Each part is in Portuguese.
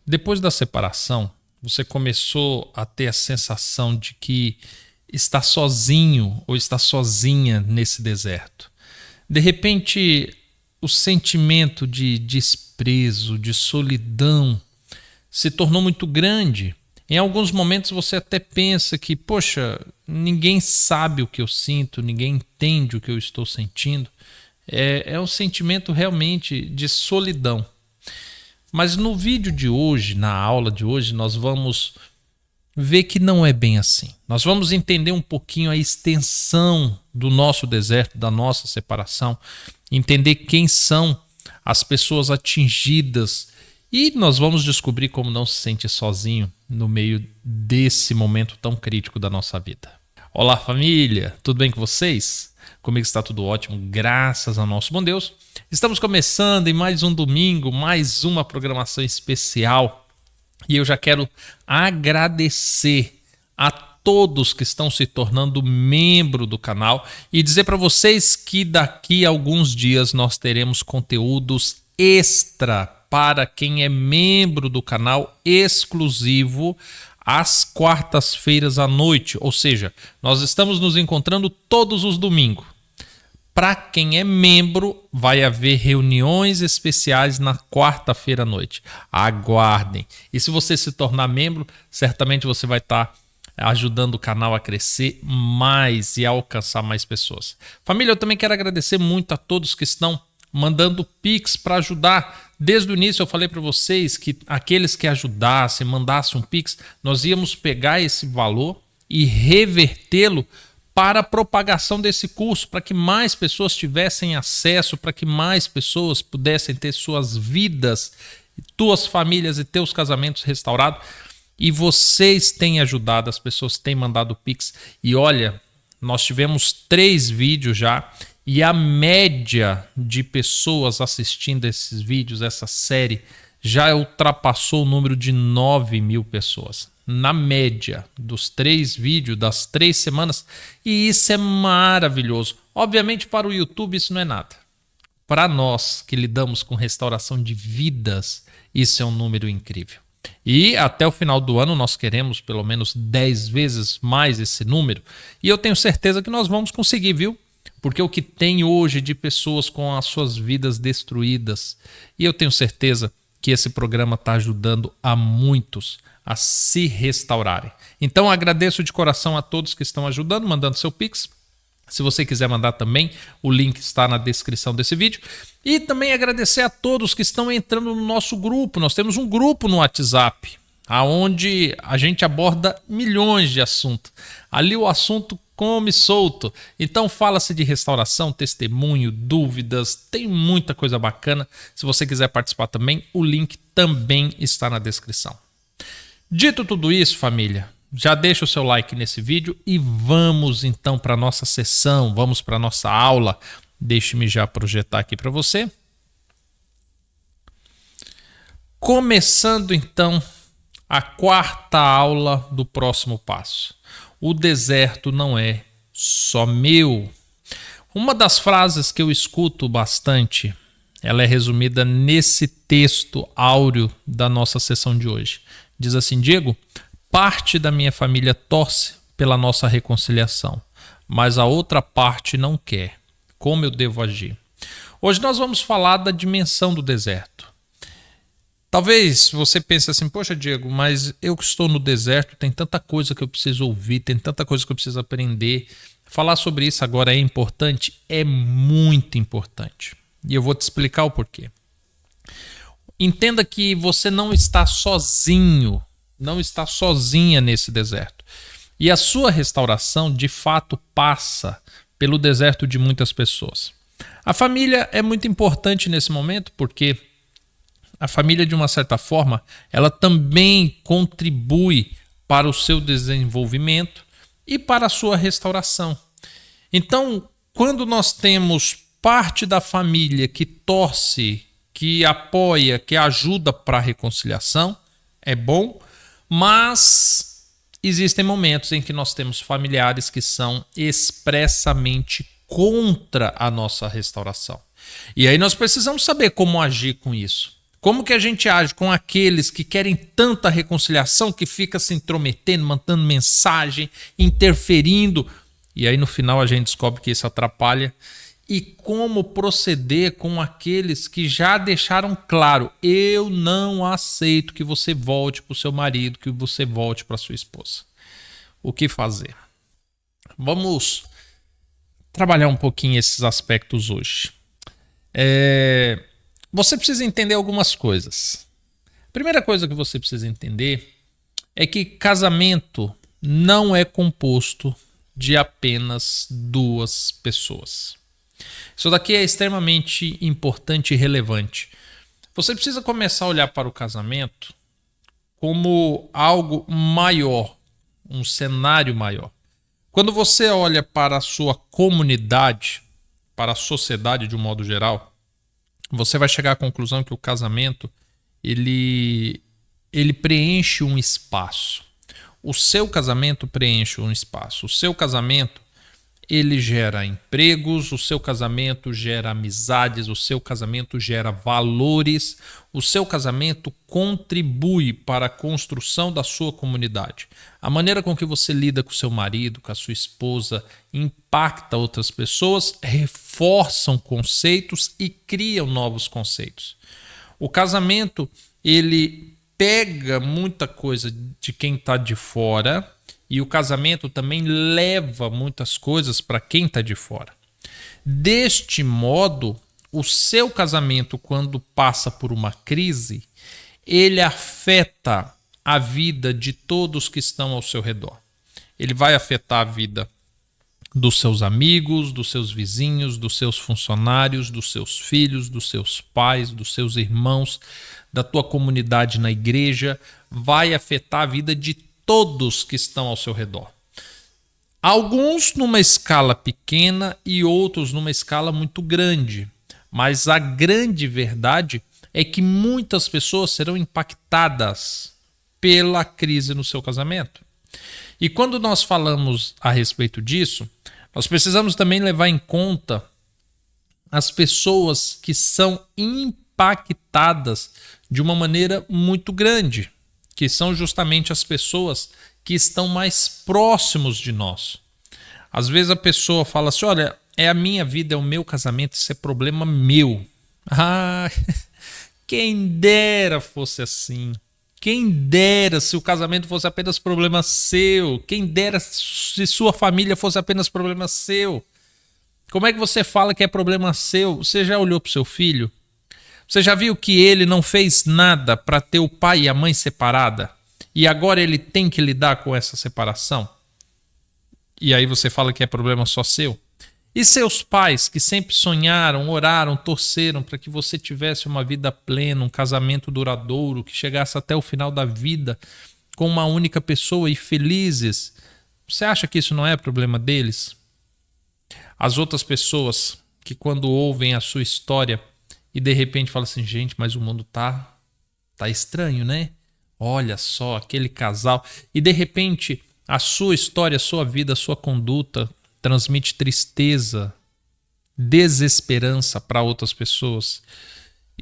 Depois da separação, você começou a ter a sensação de que está sozinho ou está sozinha nesse deserto. De repente, o sentimento de desprezo, de solidão, se tornou muito grande. Em alguns momentos você até pensa que, poxa, ninguém sabe o que eu sinto, ninguém entende o que eu estou sentindo. É um sentimento realmente de solidão. Mas no vídeo de hoje, na aula de hoje, nós vamos ver que não é bem assim. Nós vamos entender um pouquinho a extensão do nosso deserto, da nossa separação, entender quem são as pessoas atingidas e nós vamos descobrir como não se sente sozinho no meio desse momento tão crítico da nossa vida. Olá, família! Tudo bem com vocês? Comigo está tudo ótimo, graças ao nosso bom Deus. Estamos começando em mais um domingo, mais uma programação especial. E eu já quero agradecer a todos que estão se tornando membro do canal e dizer para vocês que daqui a alguns dias nós teremos conteúdos extra para quem é membro do canal, exclusivo às quartas-feiras à noite. Ou seja, nós estamos nos encontrando todos os domingos. Para quem é membro, vai haver reuniões especiais na quarta-feira à noite. Aguardem. E se você se tornar membro, certamente você vai estar ajudando o canal a crescer mais e a alcançar mais pessoas. Família, eu também quero agradecer muito a todos que estão mandando Pix para ajudar. Desde o início eu falei para vocês que aqueles que ajudassem, mandassem um Pix, nós íamos pegar esse valor e revertê-lo para a propagação desse curso, para que mais pessoas tivessem acesso, para que mais pessoas pudessem ter suas vidas, tuas famílias e teus casamentos restaurados. E vocês têm ajudado, as pessoas têm mandado Pix. E olha, nós tivemos 3 vídeos já e a média de pessoas assistindo esses vídeos, essa série, já ultrapassou o número de 9.000 pessoas. Na média dos 3 vídeos, das 3 semanas, e isso é maravilhoso. Obviamente para o YouTube isso não é nada. Para nós que lidamos com restauração de vidas, isso é um número incrível. E até o final do ano nós queremos pelo menos 10 vezes mais esse número. E eu tenho certeza que nós vamos conseguir, viu? Porque o que tem hoje de pessoas com as suas vidas destruídas, e eu tenho certeza que esse programa está ajudando a muitos a se restaurarem. Então agradeço de coração a todos que estão ajudando, mandando seu Pix. Se você quiser mandar também, o link está na descrição desse vídeo. E também agradecer a todos que estão entrando no nosso grupo. Nós temos um grupo no WhatsApp, onde a gente aborda milhões de assuntos. Ali o assunto come solto. Então fala-se de restauração, testemunho, dúvidas, tem muita coisa bacana. Se você quiser participar também, o link também está na descrição. Dito tudo isso, família, já deixa o seu like nesse vídeo e vamos então para a nossa sessão, vamos para a nossa aula. Deixe-me já projetar aqui para você. Começando então a 4ª aula do próximo passo. O deserto não é só meu. Uma das frases que eu escuto bastante, ela é resumida nesse texto áureo da nossa sessão de hoje. Diz assim: Diego, parte da minha família torce pela nossa reconciliação, mas a outra parte não quer. Como eu devo agir? Hoje nós vamos falar da dimensão do deserto. Talvez você pense assim: poxa, Diego, mas eu que estou no deserto, tem tanta coisa que eu preciso ouvir, tem tanta coisa que eu preciso aprender. Falar sobre isso agora é importante? É muito importante. E eu vou te explicar o porquê. Entenda que você não está sozinho, não está sozinha nesse deserto. E a sua restauração, de fato, passa pelo deserto de muitas pessoas. A família é muito importante nesse momento porque a família, de uma certa forma, ela também contribui para o seu desenvolvimento e para a sua restauração. Então, quando nós temos parte da família que torce, que apoia, que ajuda para a reconciliação, é bom, mas existem momentos em que nós temos familiares que são expressamente contra a nossa restauração. E aí nós precisamos saber como agir com isso. Como que a gente age com aqueles que querem tanta reconciliação, que fica se intrometendo, mandando mensagem, interferindo, e aí no final a gente descobre que isso atrapalha? E como proceder com aqueles que já deixaram claro: eu não aceito que você volte para o seu marido, que você volte para sua esposa. O que fazer? Vamos trabalhar um pouquinho esses aspectos hoje. Você precisa entender algumas coisas. A primeira coisa que você precisa entender é que casamento não é composto de apenas duas pessoas. Isso daqui é extremamente importante e relevante. Você precisa começar a olhar para o casamento como algo maior, um cenário maior. Quando você olha para a sua comunidade, para a sociedade de um modo geral, você vai chegar à conclusão que o casamento ele preenche um espaço. O seu casamento preenche um espaço. O seu casamento ele gera empregos, o seu casamento gera amizades, o seu casamento gera valores, o seu casamento contribui para a construção da sua comunidade. A maneira com que você lida com seu marido, com a sua esposa, impacta outras pessoas, reforçam conceitos e criam novos conceitos. O casamento, ele pega muita coisa de quem está de fora, e o casamento também leva muitas coisas para quem está de fora. Deste modo, o seu casamento, quando passa por uma crise, ele afeta a vida de todos que estão ao seu redor. Ele vai afetar a vida dos seus amigos, dos seus vizinhos, dos seus funcionários, dos seus filhos, dos seus pais, dos seus irmãos, da tua comunidade na igreja. Vai afetar a vida de todos que estão ao seu redor. Alguns numa escala pequena e outros numa escala muito grande. Mas a grande verdade é que muitas pessoas serão impactadas pela crise no seu casamento. E quando nós falamos a respeito disso, nós precisamos também levar em conta as pessoas que são impactadas de uma maneira muito grande, que são justamente as pessoas que estão mais próximos de nós. Às vezes a pessoa fala assim: olha, é a minha vida, é o meu casamento, isso é problema meu. Ah, quem dera fosse assim. Quem dera se o casamento fosse apenas problema seu. Quem dera se sua família fosse apenas problema seu. Como é que você fala que é problema seu? Você já olhou para o seu filho? Você já viu que ele não fez nada para ter o pai e a mãe separada? E agora ele tem que lidar com essa separação? E aí você fala que é problema só seu? E seus pais que sempre sonharam, oraram, torceram para que você tivesse uma vida plena, um casamento duradouro, que chegasse até o final da vida com uma única pessoa e felizes? Você acha que isso não é problema deles? As outras pessoas que quando ouvem a sua história e de repente falam assim: gente, mas o mundo tá estranho, né? Olha só, aquele casal. E de repente a sua história, a sua vida, a sua conduta transmite tristeza, desesperança para outras pessoas.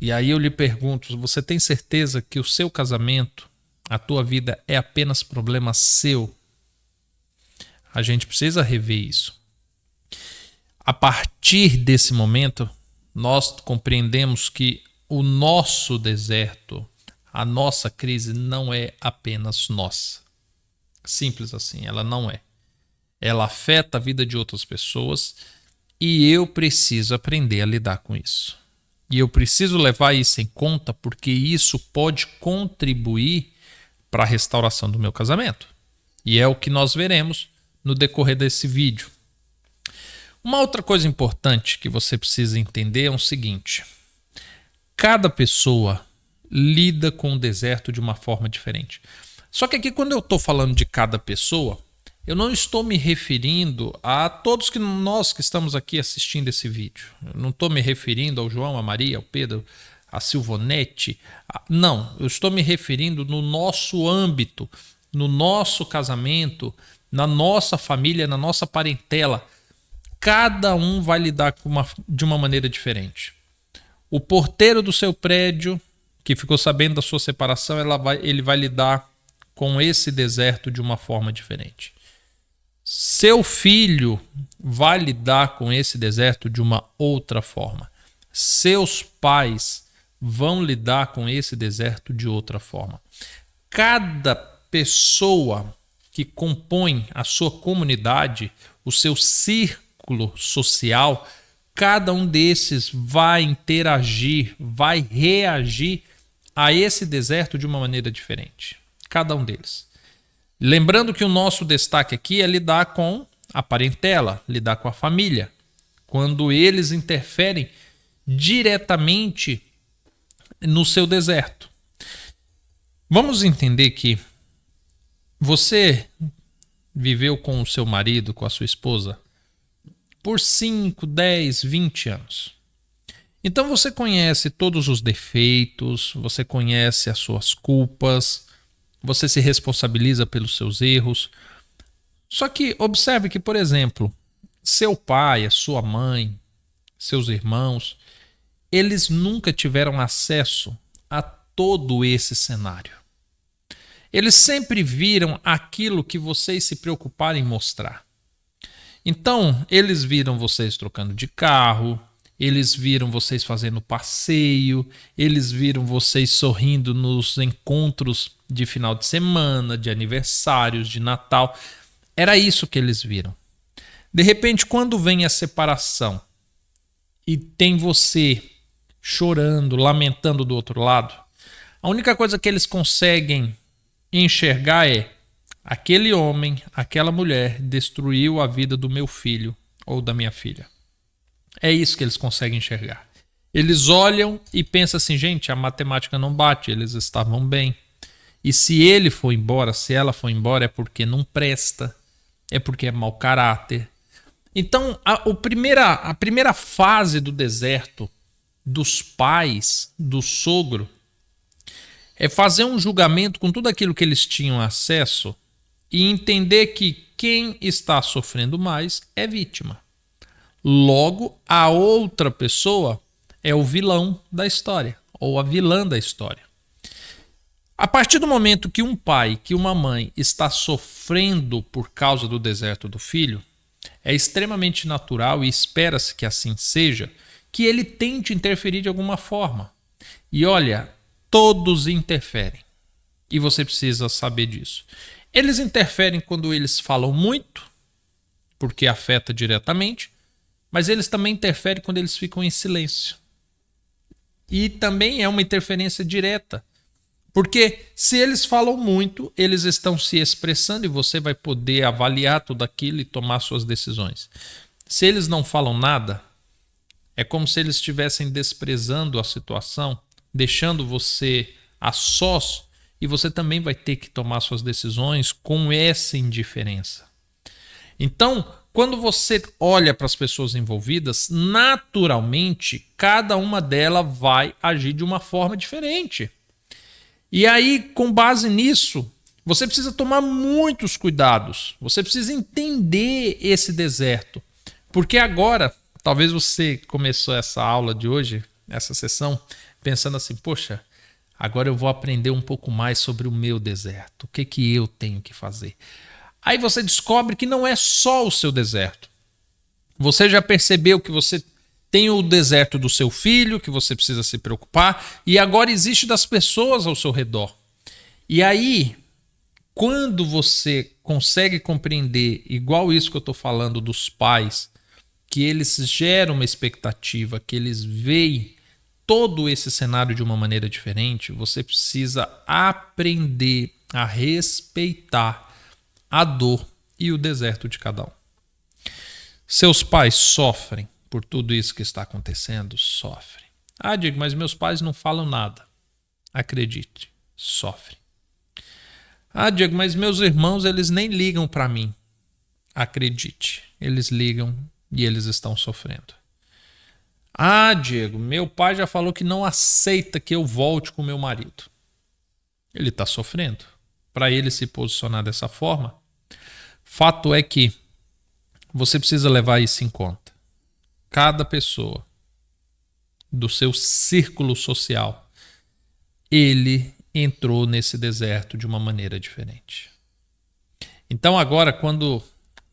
E aí eu lhe pergunto: você tem certeza que o seu casamento, a tua vida é apenas problema seu? A gente precisa rever isso. A partir desse momento, nós compreendemos que o nosso deserto, a nossa crise não é apenas nossa. Simples assim, ela não é. Ela afeta a vida de outras pessoas e eu preciso aprender a lidar com isso. E eu preciso levar isso em conta porque isso pode contribuir para a restauração do meu casamento. E é o que nós veremos no decorrer desse vídeo. Uma outra coisa importante que você precisa entender é o seguinte: cada pessoa lida com o deserto de uma forma diferente. Só que aqui, quando eu estou falando de cada pessoa, eu não estou me referindo a todos nós que estamos aqui assistindo esse vídeo. Eu não estou me referindo ao João, a Maria, ao Pedro, a Silvonete. Não, eu estou me referindo no nosso âmbito, no nosso casamento, na nossa família, na nossa parentela. Cada um vai lidar de uma maneira diferente. O porteiro do seu prédio que ficou sabendo da sua separação, ele vai lidar com esse deserto de uma forma diferente. Seu filho vai lidar com esse deserto de uma outra forma. Seus pais vão lidar com esse deserto de outra forma. Cada pessoa que compõe a sua comunidade, o seu círculo social, cada um desses vai interagir, vai reagir a esse deserto de uma maneira diferente. Cada um deles. Lembrando que o nosso destaque aqui é lidar com a parentela, lidar com a família. Quando eles interferem diretamente no seu deserto. Vamos entender que você viveu com o seu marido, com a sua esposa, por 5, 10, 20 anos. Então você conhece todos os defeitos, você conhece as suas culpas, você se responsabiliza pelos seus erros. Só que observe que, por exemplo, seu pai, a sua mãe, seus irmãos, eles nunca tiveram acesso a todo esse cenário. Eles sempre viram aquilo que vocês se preocuparam em mostrar. Então, eles viram vocês trocando de carro, eles viram vocês fazendo passeio, eles viram vocês sorrindo nos encontros de final de semana, de aniversários, de Natal. Era isso que eles viram. De repente, quando vem a separação e tem você chorando, lamentando do outro lado, a única coisa que eles conseguem enxergar é: aquele homem, aquela mulher destruiu a vida do meu filho ou da minha filha. É isso que eles conseguem enxergar. Eles olham e pensam assim: gente, a matemática não bate, eles estavam bem. E se ele for embora, se ela for embora, é porque não presta, é porque é mau caráter. Então, a primeira fase do deserto dos pais, do sogro, é fazer um julgamento com tudo aquilo que eles tinham acesso e entender que quem está sofrendo mais é vítima. Logo, a outra pessoa é o vilão da história, ou a vilã da história. A partir do momento que um pai, que uma mãe está sofrendo por causa do deserto do filho, é extremamente natural e espera-se que assim seja, que ele tente interferir de alguma forma. E olha, todos interferem. E você precisa saber disso. Eles interferem quando eles falam muito, porque afeta diretamente, mas eles também interferem quando eles ficam em silêncio. E também é uma interferência direta. Porque se eles falam muito, eles estão se expressando e você vai poder avaliar tudo aquilo e tomar suas decisões. Se eles não falam nada, é como se eles estivessem desprezando a situação, deixando você a sós, e você também vai ter que tomar suas decisões com essa indiferença. Então, quando você olha para as pessoas envolvidas, naturalmente, cada uma delas vai agir de uma forma diferente. E aí, com base nisso, você precisa tomar muitos cuidados. Você precisa entender esse deserto. Porque agora, talvez você começou essa aula de hoje, essa sessão, pensando assim: poxa, agora eu vou aprender um pouco mais sobre o meu deserto. O que eu tenho que fazer? Aí você descobre que não é só o seu deserto. Você já percebeu que você tem o deserto do seu filho, que você precisa se preocupar, e agora existe das pessoas ao seu redor. E aí, quando você consegue compreender, igual isso que eu estou falando dos pais, que eles geram uma expectativa, que eles veem todo esse cenário de uma maneira diferente, você precisa aprender a respeitar a dor e o deserto de cada um. Seus pais sofrem por tudo isso que está acontecendo? Sofrem. Ah, Diego, mas meus pais não falam nada. Acredite, sofrem. Ah, Diego, mas meus irmãos, eles nem ligam para mim. Acredite, eles ligam e eles estão sofrendo. Ah, Diego, meu pai já falou que não aceita que eu volte com meu marido. Ele está sofrendo. Para ele se posicionar dessa forma, fato é que você precisa levar isso em conta. Cada pessoa do seu círculo social ele entrou nesse deserto de uma maneira diferente. Então agora, quando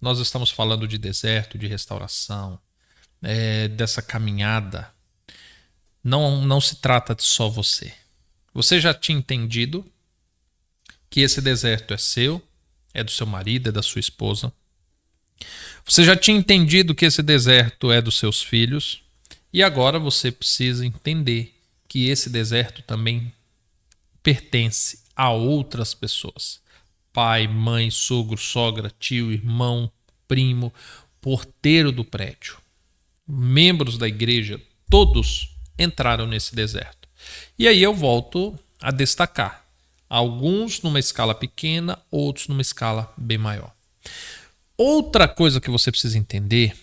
nós estamos falando de deserto, de restauração, dessa caminhada, não se trata de só você. Você já tinha entendido que esse deserto é seu, é do seu marido, é da sua esposa. Você já tinha entendido que esse deserto é dos seus filhos. E agora você precisa entender que esse deserto também pertence a outras pessoas. Pai, mãe, sogro, sogra, tio, irmão, primo, porteiro do prédio. Membros da igreja, todos entraram nesse deserto. E aí eu volto a destacar. Alguns numa escala pequena, outros numa escala bem maior. Outra coisa que você precisa entender,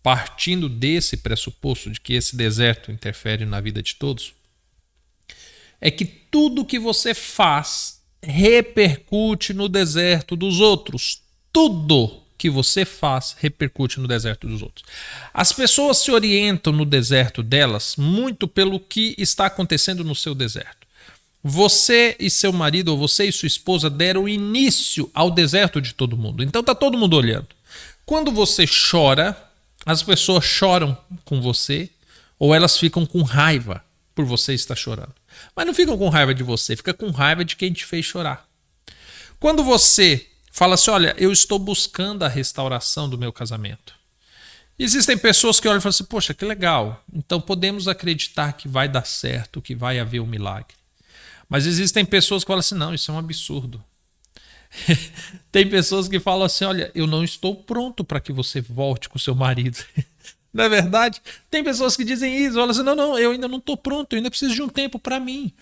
partindo desse pressuposto de que esse deserto interfere na vida de todos, é que tudo que você faz repercute no deserto dos outros. Tudo que você faz repercute no deserto dos outros. As pessoas se orientam no deserto delas muito pelo que está acontecendo no seu deserto. Você e seu marido, ou você e sua esposa, deram início ao deserto de todo mundo. Então está todo mundo olhando. Quando você chora, as pessoas choram com você, ou elas ficam com raiva por você estar chorando. Mas não ficam com raiva de você, fica com raiva de quem te fez chorar. Quando você fala assim, olha, eu estou buscando a restauração do meu casamento. Existem pessoas que olham e falam assim, poxa, que legal. Então podemos acreditar que vai dar certo, que vai haver um milagre. Mas existem pessoas que falam assim, não, isso é um absurdo. Tem pessoas que falam assim, olha, eu não estou pronto para que você volte com seu marido. Não é verdade? Tem pessoas que dizem isso, falam assim, não, eu ainda não estou pronto, eu ainda preciso de um tempo para mim.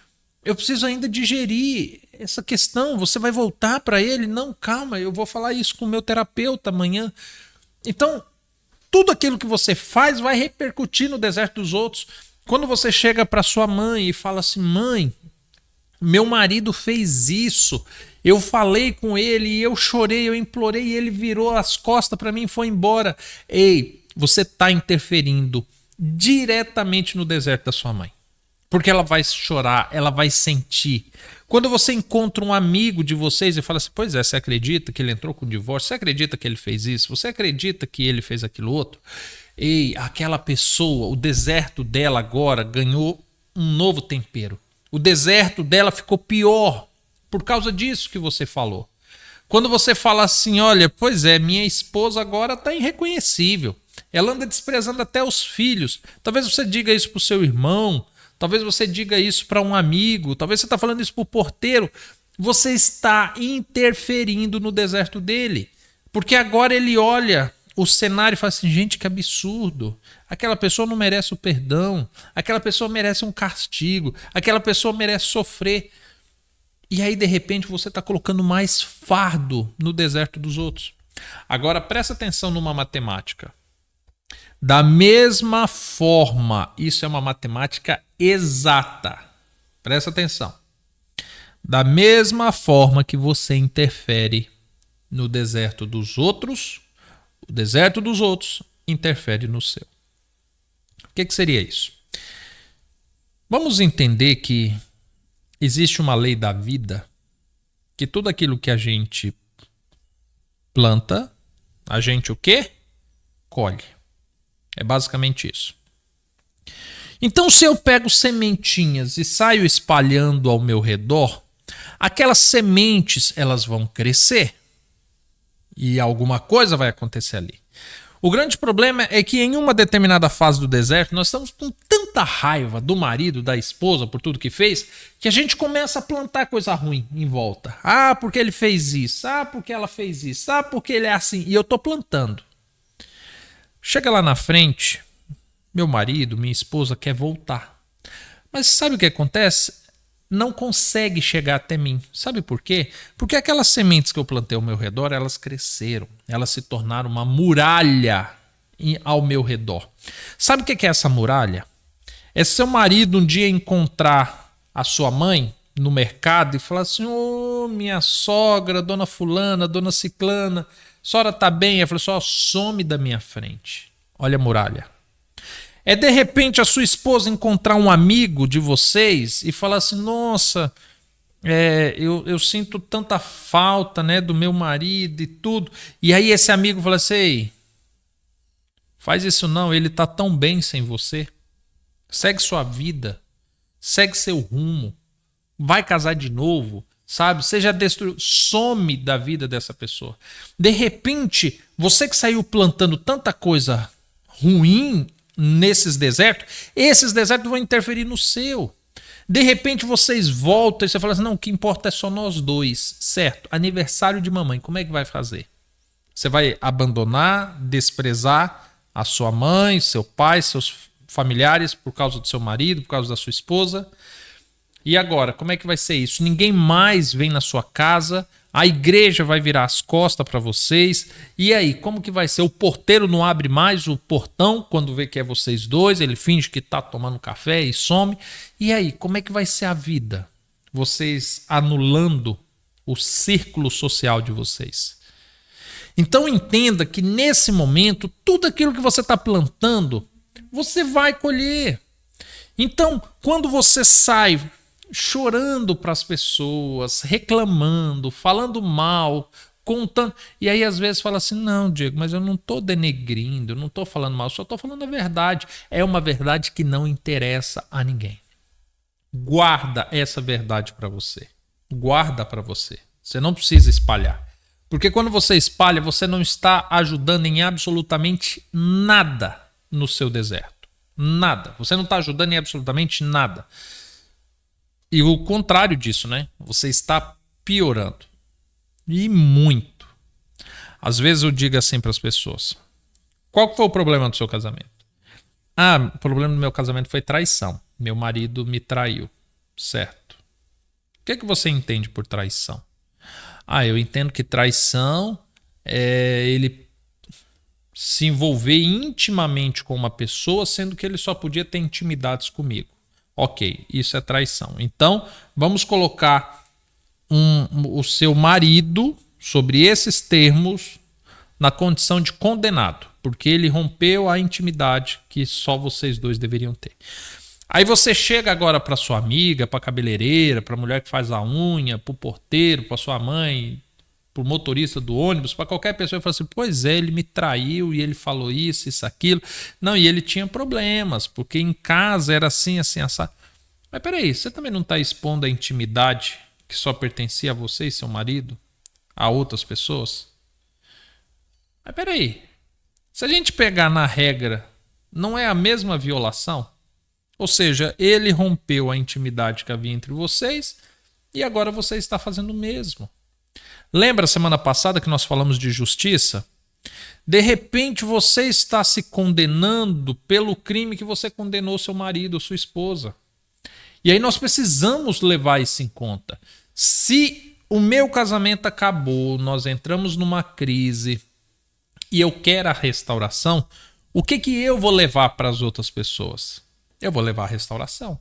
Eu preciso ainda digerir essa questão, você vai voltar para ele? Não, calma, eu vou falar isso com o meu terapeuta amanhã. Então, tudo aquilo que você faz vai repercutir no deserto dos outros. Quando você chega para sua mãe e fala assim, mãe, meu marido fez isso, eu falei com ele, eu chorei, eu implorei, e ele virou as costas para mim e foi embora. Ei, você está interferindo diretamente no deserto da sua mãe. Porque ela vai chorar, ela vai sentir. Quando você encontra um amigo de vocês e fala assim, pois é, você acredita que ele entrou com o divórcio? Você acredita que ele fez isso? Você acredita que ele fez aquilo outro? Ei, aquela pessoa, o deserto dela agora ganhou um novo tempero. O deserto dela ficou pior por causa disso que você falou. Quando você fala assim, olha, pois é, minha esposa agora está irreconhecível. Ela anda desprezando até os filhos. Talvez você diga isso para o seu irmão, talvez você diga isso para um amigo, talvez você está falando isso para o porteiro. Você está interferindo no deserto dele. Porque agora ele olha o cenário e fala assim, gente, que absurdo. Aquela pessoa não merece o perdão. Aquela pessoa merece um castigo. Aquela pessoa merece sofrer. E aí, de repente, você está colocando mais fardo no deserto dos outros. Agora, presta atenção numa matemática. Da mesma forma, isso é uma matemática exata. Presta atenção. Da mesma forma que você interfere no deserto dos outros, o deserto dos outros interfere no seu. O que seria isso? Vamos entender que existe uma lei da vida, que tudo aquilo que a gente planta, a gente o quê? Colhe. É basicamente isso. Então, se eu pego sementinhas e saio espalhando ao meu redor, aquelas sementes elas vão crescer e alguma coisa vai acontecer ali. O grande problema é que em uma determinada fase do deserto, nós estamos com tanta raiva do marido, da esposa, por tudo que fez, que a gente começa a plantar coisa ruim em volta. Ah, porque ele fez isso. Ah, porque ela fez isso. Ah, porque ele é assim. E eu tô plantando. Chega lá na frente, meu marido, minha esposa quer voltar. Mas sabe o que acontece? Não consegue chegar até mim. Sabe por quê? Porque aquelas sementes que eu plantei ao meu redor, elas cresceram. Elas se tornaram uma muralha ao meu redor. Sabe o que é essa muralha? É seu marido um dia encontrar a sua mãe no mercado e falar assim, ô, minha sogra, dona fulana, dona ciclana, a senhora tá bem? Ela falou assim, ó, some da minha frente. Olha a muralha. É de repente a sua esposa encontrar um amigo de vocês e falar assim: nossa, eu sinto tanta falta, né, do meu marido e tudo. E aí esse amigo fala assim: ei, faz isso não, ele tá tão bem sem você. Segue sua vida, segue seu rumo, vai casar de novo, sabe? Seja destruído, some da vida dessa pessoa. De repente, você que saiu plantando tanta coisa ruim nesses desertos, esses desertos vão interferir no seu. De repente vocês voltam e você fala assim: não, o que importa é só nós dois, certo? Aniversário de mamãe, como é que vai fazer? Você vai abandonar, desprezar a sua mãe, seu pai, seus familiares por causa do seu marido, por causa da sua esposa? E agora, como é que vai ser isso? Ninguém mais vem na sua casa, a igreja vai virar as costas para vocês. E aí, como que vai ser? O porteiro não abre mais o portão quando vê que é vocês dois, ele finge que está tomando café e some. E aí, como é que vai ser a vida? Vocês anulando o círculo social de vocês. Então entenda que nesse momento, tudo aquilo que você está plantando, você vai colher. Então, quando você sai chorando para as pessoas, reclamando, falando mal, contando. E aí às vezes fala assim: não, Diego, mas eu não estou denegrindo, eu não estou falando mal, eu só estou falando a verdade. É uma verdade que não interessa a ninguém. Guarda essa verdade para você. Guarda para você. Você não precisa espalhar. Porque quando você espalha, você não está ajudando em absolutamente nada no seu deserto. Nada. Você não está ajudando em absolutamente nada. E o contrário disso, né? Você está piorando. E muito. Às vezes eu digo assim para as pessoas: qual foi o problema do seu casamento? Ah, o problema do meu casamento foi traição. Meu marido me traiu. Certo. O que você entende por traição? Ah, eu entendo que traição é ele se envolver intimamente com uma pessoa, sendo que ele só podia ter intimidades comigo. Ok, isso é traição. Então, vamos colocar o seu marido, sobre esses termos, na condição de condenado, porque ele rompeu a intimidade que só vocês dois deveriam ter. Aí você chega agora para sua amiga, para a cabeleireira, para a mulher que faz a unha, para o porteiro, para sua mãe, para o motorista do ônibus, para qualquer pessoa, e fala assim: pois é, ele me traiu e ele falou isso, aquilo. Não, e ele tinha problemas, porque em casa era assim, assim, assado. Mas peraí, você também não está expondo a intimidade que só pertencia a você e seu marido a outras pessoas? Mas peraí, se a gente pegar na regra, não é a mesma violação? Ou seja, ele rompeu a intimidade que havia entre vocês e agora você está fazendo o mesmo. Lembra semana passada que nós falamos de justiça? De repente você está se condenando pelo crime que você condenou seu marido ou sua esposa. E aí nós precisamos levar isso em conta. Se o meu casamento acabou, nós entramos numa crise e eu quero a restauração, o que eu vou levar para as outras pessoas? Eu vou levar a restauração.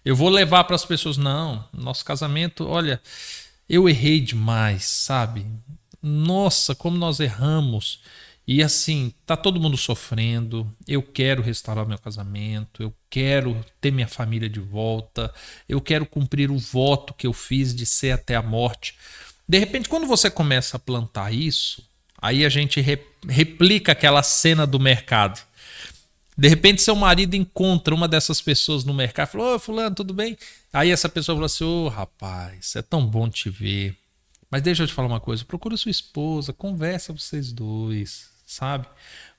Eu vou levar para as pessoas: não, nosso casamento, olha, eu errei demais, sabe? Nossa, como nós erramos. E assim, tá todo mundo sofrendo. Eu quero restaurar meu casamento, eu quero ter minha família de volta, eu quero cumprir o voto que eu fiz de ser até a morte. De repente, quando você começa a plantar isso, aí a gente replica aquela cena do mercado. De repente, seu marido encontra uma dessas pessoas no mercado e fala: ô, fulano, tudo bem? Aí essa pessoa fala assim: ô, rapaz, é tão bom te ver. Mas deixa eu te falar uma coisa, procura sua esposa, conversa vocês dois, sabe?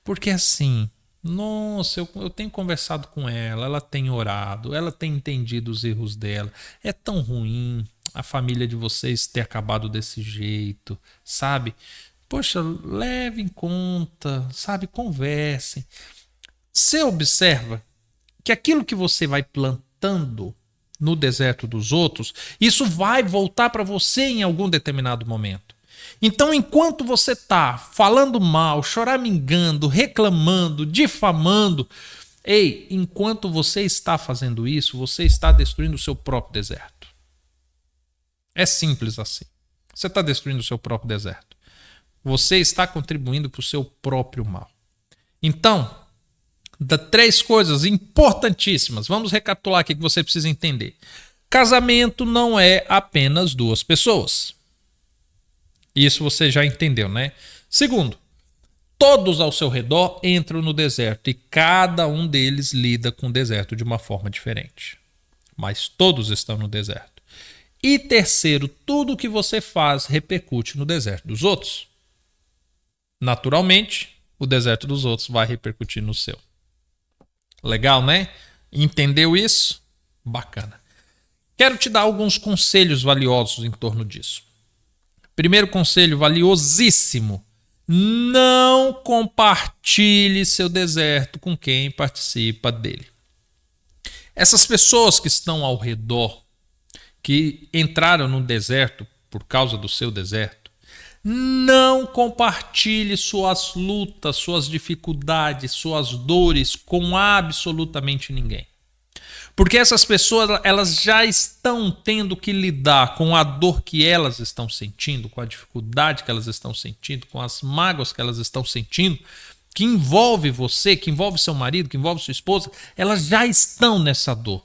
Porque assim, nossa, eu tenho conversado com ela, ela tem orado, ela tem entendido os erros dela. É tão ruim a família de vocês ter acabado desse jeito, sabe? Poxa, leve em conta, sabe? Conversem. Você observa que aquilo que você vai plantando no deserto dos outros, isso vai voltar para você em algum determinado momento. Então, enquanto você está falando mal, choramingando, reclamando, difamando, ei, enquanto você está fazendo isso, você está destruindo o seu próprio deserto. É simples assim. Você está destruindo o seu próprio deserto. Você está contribuindo para o seu próprio mal. Então, Três coisas importantíssimas. Vamos recapitular aqui que você precisa entender. Casamento não é apenas duas pessoas. Isso você já entendeu, né? Segundo, todos ao seu redor entram no deserto e cada um deles lida com o deserto de uma forma diferente. Mas todos estão no deserto. E terceiro, tudo que você faz repercute no deserto dos outros. Naturalmente, o deserto dos outros vai repercutir no seu. Legal, né? Entendeu isso? Bacana. Quero te dar alguns conselhos valiosos em torno disso. Primeiro conselho valiosíssimo: não compartilhe seu deserto com quem participa dele. Essas pessoas que estão ao redor, que entraram no deserto por causa do seu deserto, não compartilhe suas lutas, suas dificuldades, suas dores com absolutamente ninguém. Porque essas pessoas, elas já estão tendo que lidar com a dor que elas estão sentindo, com a dificuldade que elas estão sentindo, com as mágoas que elas estão sentindo, que envolve você, que envolve seu marido, que envolve sua esposa. Elas já estão nessa dor.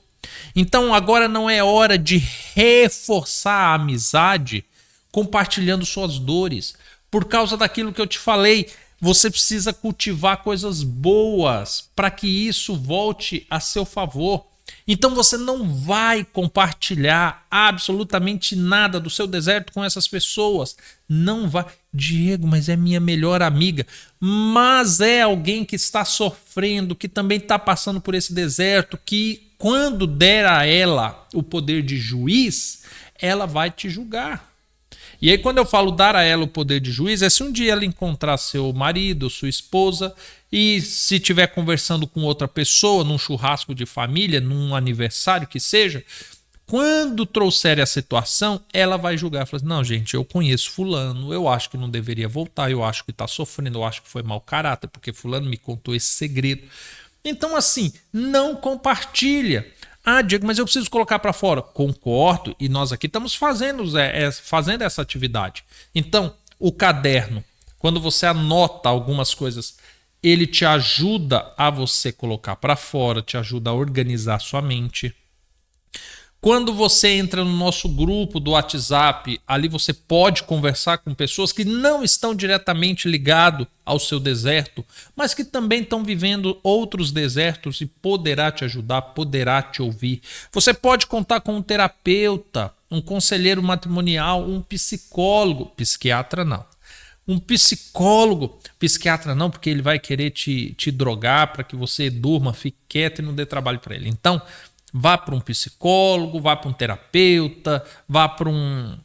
Então agora não é hora de reforçar a amizade compartilhando suas dores. Por causa daquilo que eu te falei, você precisa cultivar coisas boas para que isso volte a seu favor. Então você não vai compartilhar absolutamente nada do seu deserto com essas pessoas. Não vai. Diego, mas é minha melhor amiga. Mas é alguém que está sofrendo, que também está passando por esse deserto, que quando der a ela o poder de juiz, ela vai te julgar. E aí quando eu falo dar a ela o poder de juiz, é se um dia ela encontrar seu marido, sua esposa, e se estiver conversando com outra pessoa, num churrasco de família, num aniversário que seja, quando trouxer a situação, ela vai julgar. Fala assim, não, gente, eu conheço fulano, eu acho que não deveria voltar, eu acho que está sofrendo, eu acho que foi mau caráter, porque fulano me contou esse segredo. Então assim, não compartilha. Ah, Diego, mas eu preciso colocar para fora. Concordo, e nós aqui estamos fazendo essa atividade. Então, o caderno, quando você anota algumas coisas, ele te ajuda a você colocar para fora, te ajuda a organizar sua mente. Quando você entra no nosso grupo do WhatsApp, ali você pode conversar com pessoas que não estão diretamente ligadas ao seu deserto, mas que também estão vivendo outros desertos e poderá te ajudar, poderá te ouvir. Você pode contar com um terapeuta, um conselheiro matrimonial, um psicólogo, psiquiatra não. Um psicólogo, psiquiatra não, porque ele vai querer te drogar para que você durma, fique quieto e não dê trabalho para ele. Então, vá para um psicólogo, vá para um terapeuta, vá para um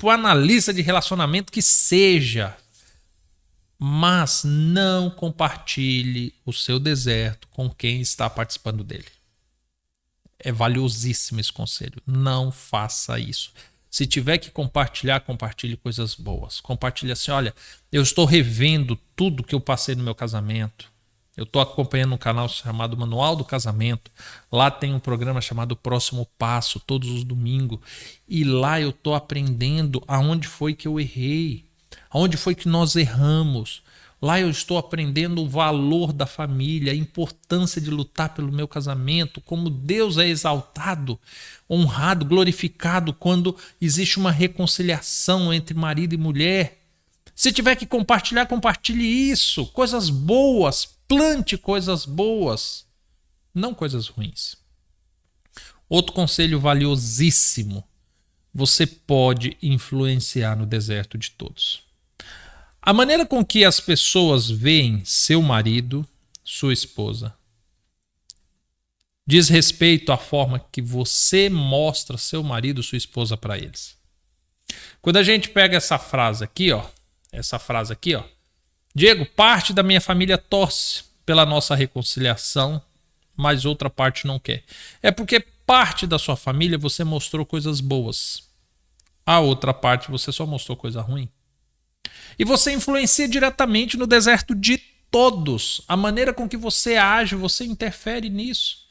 analista de relacionamento que seja. Mas não compartilhe o seu deserto com quem está participando dele. É valiosíssimo esse conselho. Não faça isso. Se tiver que compartilhar, compartilhe coisas boas. Compartilhe assim, olha, eu estou revendo tudo que eu passei no meu casamento. Eu estou acompanhando um canal chamado Manual do Casamento. Lá tem um programa chamado Próximo Passo, todos os domingos. E lá eu estou aprendendo aonde foi que eu errei, aonde foi que nós erramos. Lá eu estou aprendendo o valor da família, a importância de lutar pelo meu casamento, como Deus é exaltado, honrado, glorificado quando existe uma reconciliação entre marido e mulher. Se tiver que compartilhar, compartilhe isso. Coisas boas, plante coisas boas, não coisas ruins. Outro conselho valiosíssimo: você pode influenciar no deserto de todos. A maneira com que as pessoas veem seu marido, sua esposa, diz respeito à forma que você mostra seu marido, sua esposa para eles. Quando a gente pega essa frase aqui, ó, Diego, parte da minha família torce pela nossa reconciliação, mas outra parte não quer. É porque parte da sua família você mostrou coisas boas. A outra parte você só mostrou coisa ruim. E você influencia diretamente no deserto de todos. A maneira com que você age, você interfere nisso.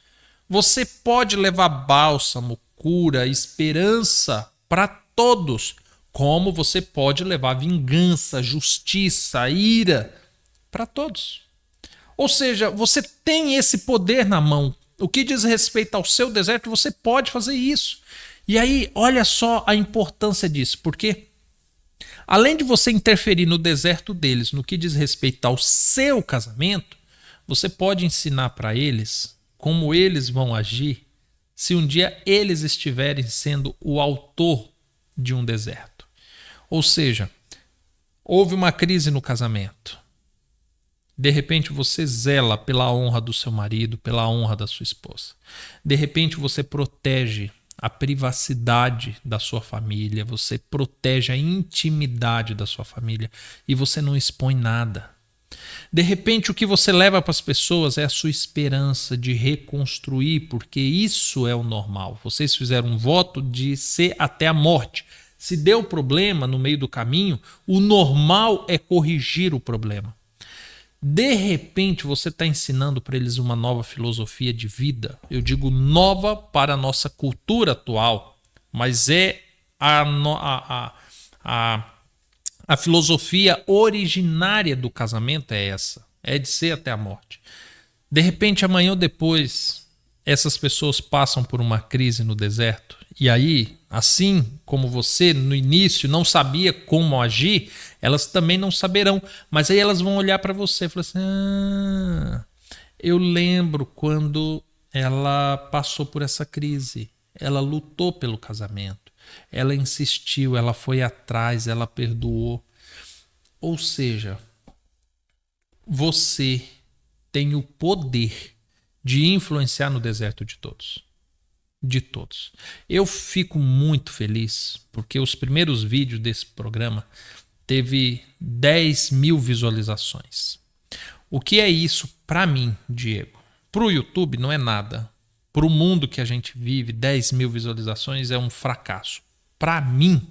Você pode levar bálsamo, cura, esperança para todos, como você pode levar vingança, justiça, ira para todos. Ou seja, você tem esse poder na mão. O que diz respeito ao seu deserto, você pode fazer isso. E aí, olha só a importância disso, porque além de você interferir no deserto deles, no que diz respeito ao seu casamento, você pode ensinar para eles como eles vão agir se um dia eles estiverem sendo o autor de um deserto. Ou seja, houve uma crise no casamento. De repente você zela pela honra do seu marido, pela honra da sua esposa. De repente você protege a privacidade da sua família, você protege a intimidade da sua família e você não expõe nada. De repente o que você leva para as pessoas é a sua esperança de reconstruir, porque isso é o normal. Vocês fizeram um voto de ser até a morte. Se deu problema no meio do caminho, o normal é corrigir o problema. De repente você está ensinando para eles uma nova filosofia de vida. Eu digo nova para a nossa cultura atual, mas é a filosofia originária do casamento é essa. É de ser até a morte. De repente, amanhã ou depois, essas pessoas passam por uma crise no deserto. E aí, assim como você no início não sabia como agir, elas também não saberão. Mas aí elas vão olhar para você e falar assim: eu lembro quando ela passou por essa crise. Ela lutou pelo casamento. Ela insistiu, ela foi atrás, ela perdoou. Ou seja, você tem o poder de influenciar no deserto de todos. De todos. Eu fico muito feliz porque os primeiros vídeos desse programa teve 10 mil visualizações. O que é isso para mim, Diego? Para o YouTube não é nada. Para o mundo que a gente vive, 10 mil visualizações é um fracasso. Para mim,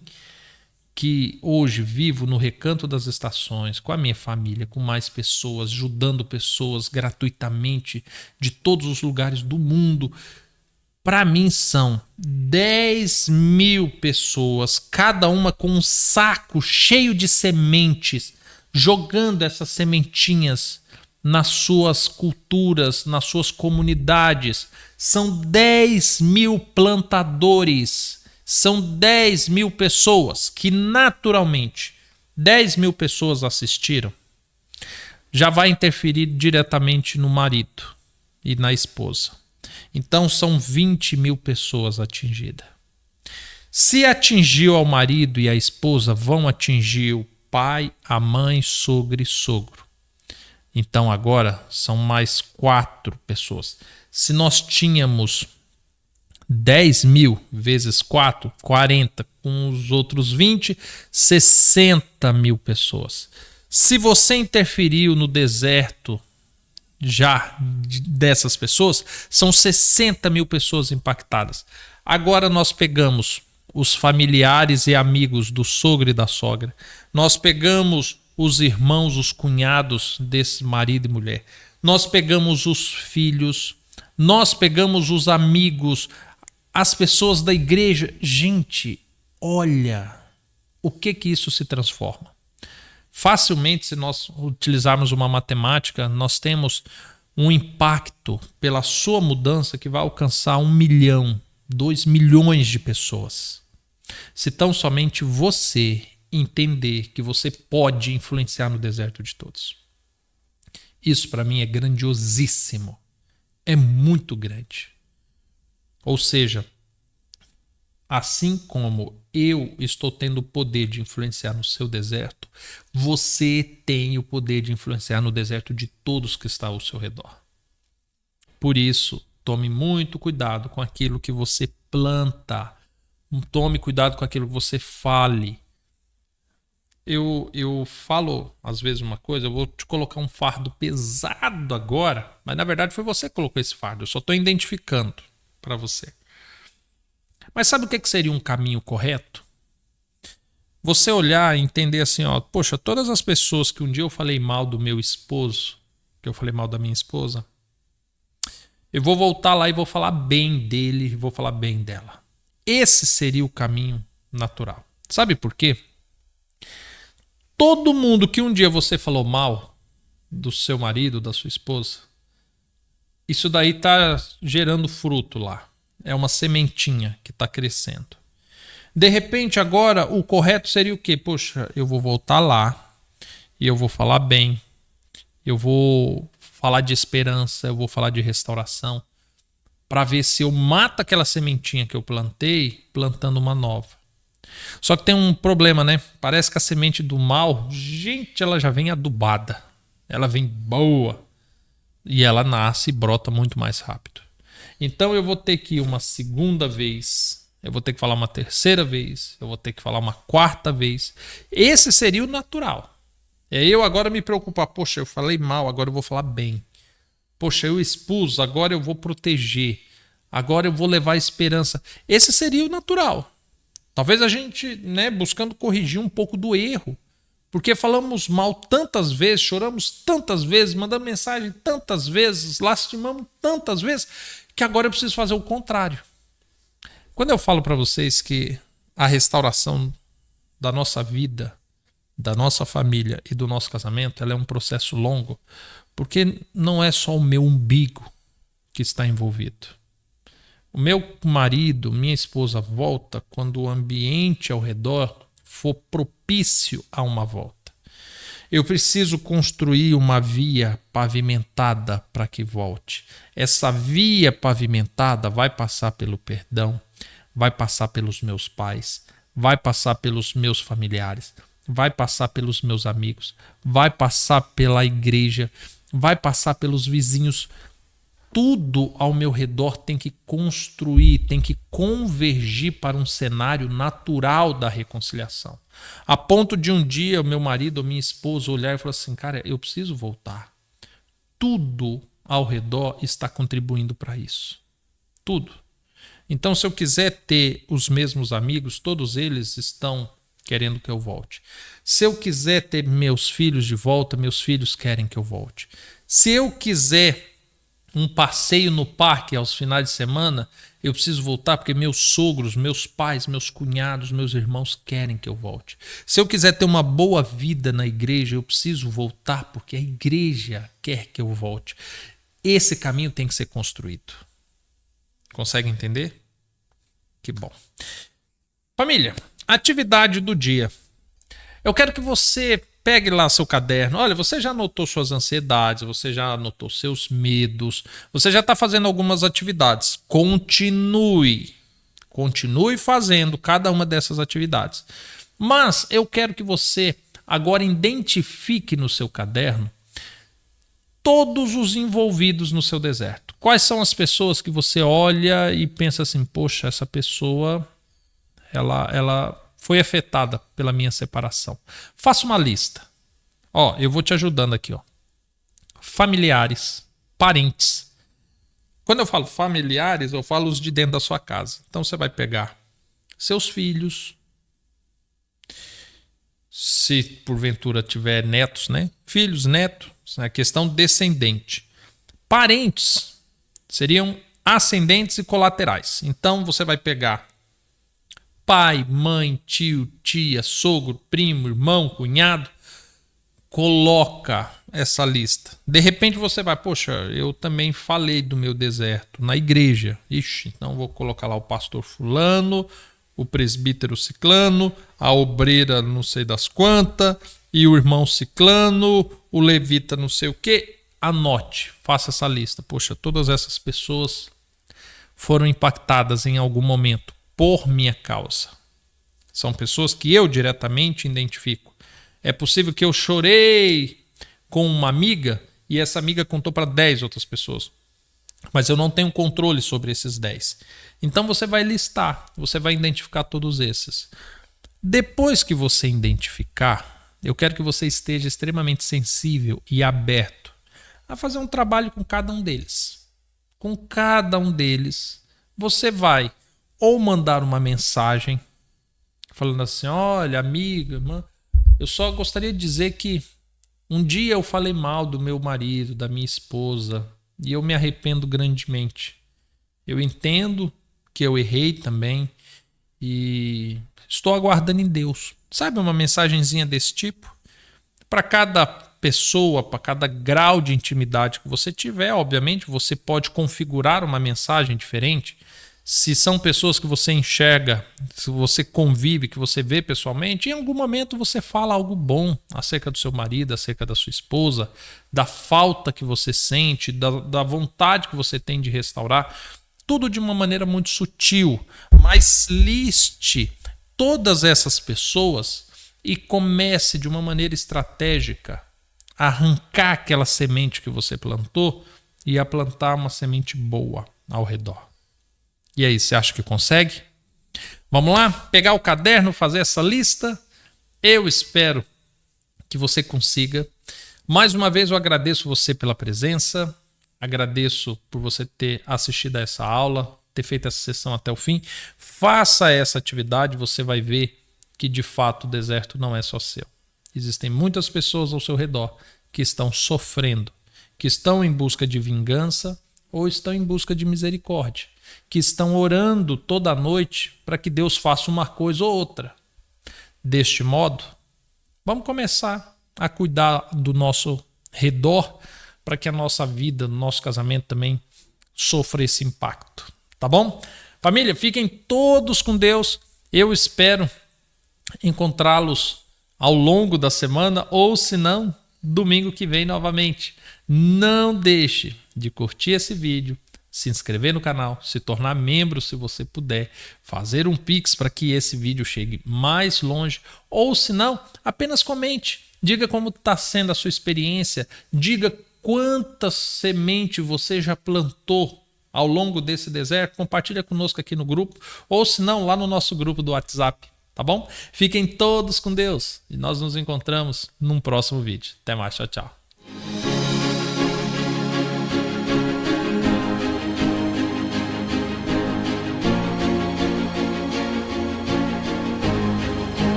que hoje vivo no Recanto das Estações, com a minha família, com mais pessoas, ajudando pessoas gratuitamente de todos os lugares do mundo, para mim são 10 mil pessoas, cada uma com um saco cheio de sementes, jogando essas sementinhas nas suas culturas, nas suas comunidades. São 10 mil plantadores, são 10 mil pessoas que naturalmente 10 mil pessoas assistiram. Já vai interferir diretamente no marido e na esposa. Então são 20 mil pessoas atingidas. Se atingiu ao marido e a esposa, vão atingir o pai, a mãe, sogra e sogro. Então agora são mais 4 pessoas. Se nós tínhamos 10 mil vezes 4, 40, com os outros 20, 60 mil pessoas. Se você interferiu no deserto já dessas pessoas, são 60 mil pessoas impactadas. Agora nós pegamos os familiares e amigos do sogro e da sogra. Nós pegamos os irmãos, os cunhados desse marido e mulher. Nós pegamos os filhos. Nós pegamos os amigos, as pessoas da igreja. Gente, olha o que isso se transforma. Facilmente, se nós utilizarmos uma matemática, nós temos um impacto pela sua mudança que vai alcançar 1 milhão, 2 milhões de pessoas. Se tão somente você entender que você pode influenciar no deserto de todos. Isso para mim é grandiosíssimo. É muito grande. Ou seja, assim como eu estou tendo o poder de influenciar no seu deserto, você tem o poder de influenciar no deserto de todos que estão ao seu redor. Por isso, tome muito cuidado com aquilo que você planta. Tome cuidado com aquilo que você fale. Eu falo, às vezes, uma coisa, eu vou te colocar um fardo pesado agora, mas na verdade foi você que colocou esse fardo, eu só estou identificando para você. Mas sabe o que seria um caminho correto? Você olhar e entender assim, ó, poxa, todas as pessoas que um dia eu falei mal do meu esposo, que eu falei mal da minha esposa, eu vou voltar lá e vou falar bem dele, vou falar bem dela. Esse seria o caminho natural. Sabe por quê? Todo mundo que um dia você falou mal, do seu marido, da sua esposa, isso daí está gerando fruto lá. É uma sementinha que está crescendo. De repente, agora, o correto seria o quê? Poxa, eu vou voltar lá e eu vou falar bem, eu vou falar de esperança, eu vou falar de restauração, para ver se eu mato aquela sementinha que eu plantei, plantando uma nova. Só que tem um problema, né? Parece que a semente do mal, gente, ela já vem adubada. Ela vem boa. E ela nasce e brota muito mais rápido. Então eu vou ter que ir uma segunda vez, eu vou ter que falar uma terceira vez, eu vou ter que falar uma quarta vez. Esse seria o natural. É eu agora me preocupar, poxa, eu falei mal, agora eu vou falar bem. Poxa, eu expus, agora eu vou proteger. Agora eu vou levar esperança. Esse seria o natural. Talvez a gente, né, buscando corrigir um pouco do erro. Porque falamos mal tantas vezes, choramos tantas vezes, mandamos mensagem tantas vezes, lastimamos tantas vezes, que agora eu preciso fazer o contrário. Quando eu falo para vocês que a restauração da nossa vida, da nossa família e do nosso casamento, ela é um processo longo, porque não é só o meu umbigo que está envolvido. O meu marido, minha esposa volta quando o ambiente ao redor for propício a uma volta. Eu preciso construir uma via pavimentada para que volte. Essa via pavimentada vai passar pelo perdão, vai passar pelos meus pais, vai passar pelos meus familiares, vai passar pelos meus amigos, vai passar pela igreja, vai passar pelos vizinhos. Tudo ao meu redor tem que construir, tem que convergir para um cenário natural da reconciliação. A ponto de um dia o meu marido ou minha esposa olhar e falar assim, cara, eu preciso voltar. Tudo ao redor está contribuindo para isso. Tudo. Então, se eu quiser ter os mesmos amigos, todos eles estão querendo que eu volte. Se eu quiser ter meus filhos de volta, meus filhos querem que eu volte. Se eu quiser um passeio no parque aos finais de semana, eu preciso voltar porque meus sogros, meus pais, meus cunhados, meus irmãos querem que eu volte. Se eu quiser ter uma boa vida na igreja, eu preciso voltar porque a igreja quer que eu volte. Esse caminho tem que ser construído. Consegue entender? Que bom. Família, atividade do dia. Eu quero que você pegue lá seu caderno. Olha, você já anotou suas ansiedades, você já anotou seus medos, você já está fazendo algumas atividades. Continue fazendo cada uma dessas atividades. Mas eu quero que você agora identifique no seu caderno todos os envolvidos no seu deserto. Quais são as pessoas que você olha e pensa assim, poxa, essa pessoa, ela foi afetada pela minha separação. Faça uma lista. Ó, eu vou te ajudando aqui, ó. Familiares, parentes. Quando eu falo familiares, eu falo os de dentro da sua casa. Então você vai pegar seus filhos, se porventura tiver netos, né? Filhos, netos, é questão descendente. Parentes seriam ascendentes e colaterais. Então você vai pegar pai, mãe, tio, tia, sogro, primo, irmão, cunhado. Coloca essa lista. De repente você vai, poxa, eu também falei do meu deserto na igreja. Ixi, então vou colocar lá o pastor fulano, o presbítero ciclano, a obreira não sei das quantas, e o irmão ciclano, o levita não sei o quê. Anote, faça essa lista. Poxa, todas essas pessoas foram impactadas em algum momento por minha causa. São pessoas que eu diretamente identifico. É possível que eu chorei com uma amiga e essa amiga contou para 10 outras pessoas. Mas eu não tenho controle sobre esses 10. Então você vai listar, você vai identificar todos esses. Depois que você identificar, eu quero que você esteja extremamente sensível e aberto a fazer um trabalho com cada um deles. Com cada um deles, você vai ou mandar uma mensagem falando assim, olha, amiga, irmã, eu só gostaria de dizer que um dia eu falei mal do meu marido, da minha esposa, e eu me arrependo grandemente. Eu entendo que eu errei também e estou aguardando em Deus. Sabe uma mensagenzinha desse tipo? Para cada pessoa, para cada grau de intimidade que você tiver, obviamente, você pode configurar uma mensagem diferente. Se são pessoas que você enxerga, se você convive, que você vê pessoalmente, em algum momento você fala algo bom acerca do seu marido, acerca da sua esposa, da falta que você sente, da vontade que você tem de restaurar. Tudo de uma maneira muito sutil, mas liste todas essas pessoas e comece de uma maneira estratégica a arrancar aquela semente que você plantou e a plantar uma semente boa ao redor. E aí, você acha que consegue? Vamos lá? Pegar o caderno, fazer essa lista? Eu espero que você consiga. Mais uma vez eu agradeço você pela presença, agradeço por você ter assistido a essa aula, ter feito essa sessão até o fim. Faça essa atividade, você vai ver que de fato o deserto não é só seu. Existem muitas pessoas ao seu redor que estão sofrendo, que estão em busca de vingança ou estão em busca de misericórdia, que estão orando toda noite para que Deus faça uma coisa ou outra. Deste modo, vamos começar a cuidar do nosso redor para que a nossa vida, o nosso casamento também sofra esse impacto. Tá bom? Família, fiquem todos com Deus. Eu espero encontrá-los ao longo da semana ou, se não, domingo que vem novamente. Não deixe de curtir esse vídeo, se inscrever no canal, se tornar membro se você puder, fazer um Pix para que esse vídeo chegue mais longe, ou se não, apenas comente, diga como está sendo a sua experiência, diga quantas sementes você já plantou ao longo desse deserto, compartilha conosco aqui no grupo, ou se não, lá no nosso grupo do WhatsApp, tá bom? Fiquem todos com Deus e nós nos encontramos num próximo vídeo. Até mais, tchau, tchau.